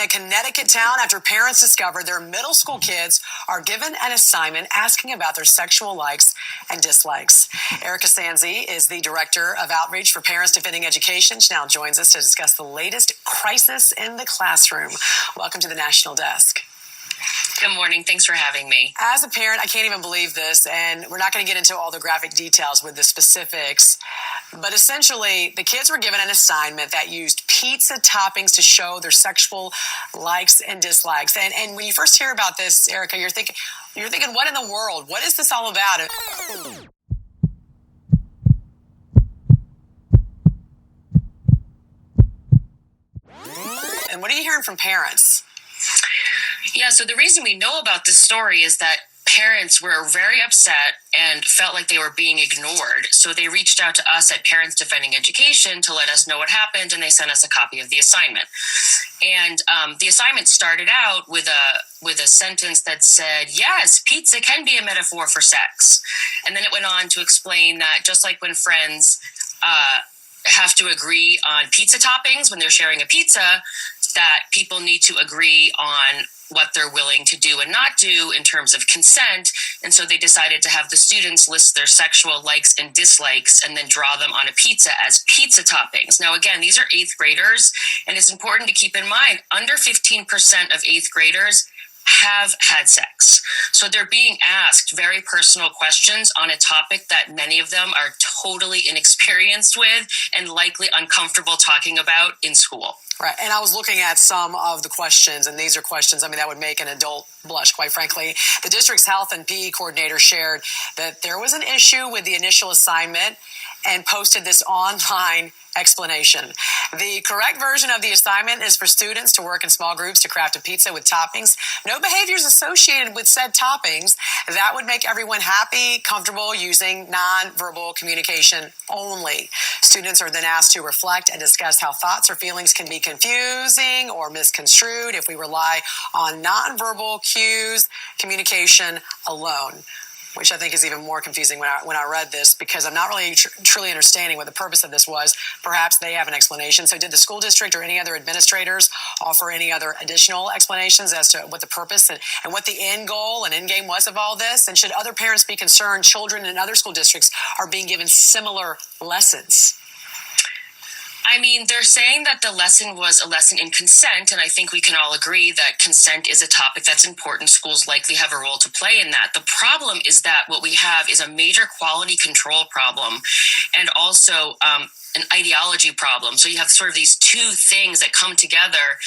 a Connecticut town after parents discovered their middle school kids are given an assignment asking about their sexual likes and dislikes. Erica Sanzi is the Director of Outreach for Parents Defending Education. She now joins us to discuss the latest crisis in the classroom. Welcome to the National Desk. Good morning. Thanks for having me. As a parent, I can't even believe this, and we're not going to get into all the graphic details with the specifics, but essentially, the kids were given an assignment that used pizza toppings to show their sexual likes and dislikes. And when you first hear about this, Erica, you're thinking, what in the world? What is this all about? And what are you hearing from parents? Yeah, so the reason we know about this story is that parents were very upset and felt like they were being ignored. So they reached out to us at Parents Defending Education to let us know what happened, and they sent us a copy of the assignment. And the assignment started out with a sentence that said, yes, pizza can be a metaphor for sex. And then it went on to explain that just like when friends have to agree on pizza toppings when they're sharing a pizza, that people need to agree on what they're willing to do and not do in terms of consent. And so they decided to have the students list their sexual likes and dislikes and then draw them on a pizza as pizza toppings. Now, again, these are 8th graders, and it's important to keep in mind, under 15% of 8th graders have had sex. So they're being asked very personal questions on a topic that many of them are totally inexperienced with and likely uncomfortable talking about in school. Right. And I was looking at some of the questions, and these are questions, that would make an adult blush, quite frankly. The district's health and PE coordinator shared that there was an issue with the initial assignment and posted this online explanation. The correct version of the assignment is for students to work in small groups to craft a pizza with toppings. No behaviors associated with said toppings. That would make everyone happy, comfortable using nonverbal communication only. Students are then asked to reflect and discuss how thoughts or feelings can be confusing or misconstrued if we rely on nonverbal cues, communication alone, which I think is even more confusing when I read this, because I'm not really truly understanding what the purpose of this was. Perhaps they have an explanation. So did the school district or any other administrators offer any other additional explanations as to what the purpose and what the end goal and end game was of all this? And should other parents be concerned children in other school districts are being given similar lessons? I mean, they're saying that the lesson was a lesson in consent, and I think we can all agree that consent is a topic that's important. Schools likely have a role to play in that. The problem is that what we have is a major quality control problem and also an ideology problem. So you have sort of these two things that come together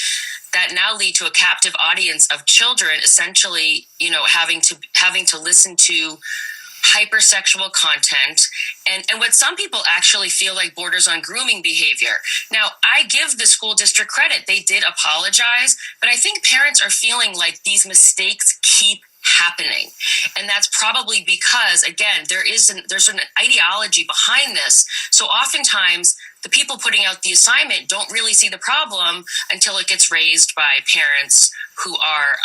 that now lead to a captive audience of children, essentially, having to listen to hypersexual content and what some people actually feel like borders on grooming behavior. Now, I give the school district credit. They did apologize, but I think parents are feeling like these mistakes keep happening. And that's probably because, again, there's an ideology behind this. So oftentimes the people putting out the assignment don't really see the problem until it gets raised by parents who are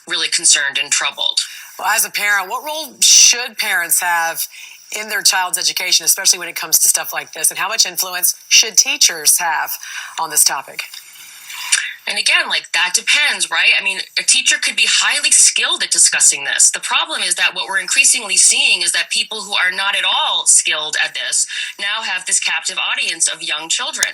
really concerned and troubled. Well, as a parent, what role should parents have in their child's education, especially when it comes to stuff like this? And how much influence should teachers have on this topic? And again, that depends, right? I mean, a teacher could be highly skilled at discussing this. The problem is that what we're increasingly seeing is that people who are not at all skilled at this now have this captive audience of young children.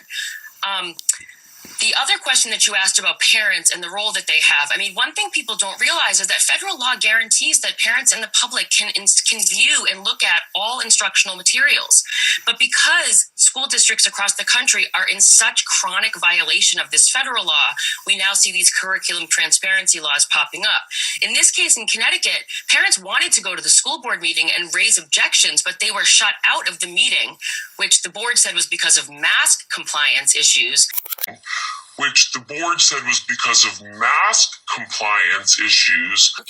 The other question that you asked about parents and the role that they have, I mean, one thing people don't realize is that federal law guarantees that parents and the public can view and look at all instructional materials. But because school districts across the country are in such chronic violation of this federal law, we now see these curriculum transparency laws popping up. In this case, in Connecticut, parents wanted to go to the school board meeting and raise objections, but they were shut out of the meeting, which the board said was because of mask compliance issues. Which the board said was because of mask compliance issues.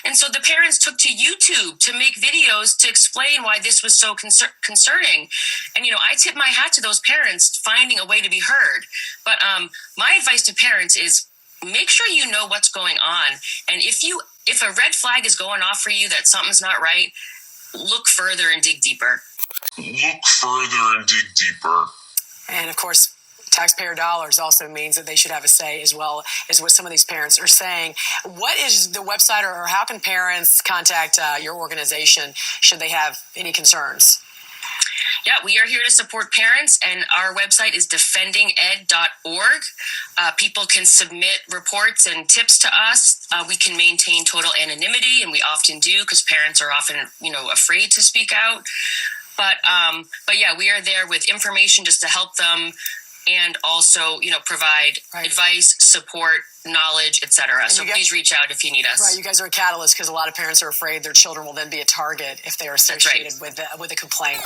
And so the parents took to YouTube to make videos to explain why this was so concerning. And, I tip my hat to those parents finding a way to be heard. But my advice to parents is make sure you know what's going on. And if a red flag is going off for you that something's not right, look further and dig deeper. And of course, taxpayer dollars also means that they should have a say as well as what some of these parents are saying. What is the website, or how can parents contact your organization should they have any concerns? Yeah, we are here to support parents, and our website is defendinged.org. People can submit reports and tips to us. We can maintain total anonymity, and we often do because parents are often, afraid to speak out. But yeah, we are there with information just to help them, and also, provide advice, support, knowledge, etc. So please reach out if you need us. Right, you guys are a catalyst because a lot of parents are afraid their children will then be a target if they are associated with a complaint.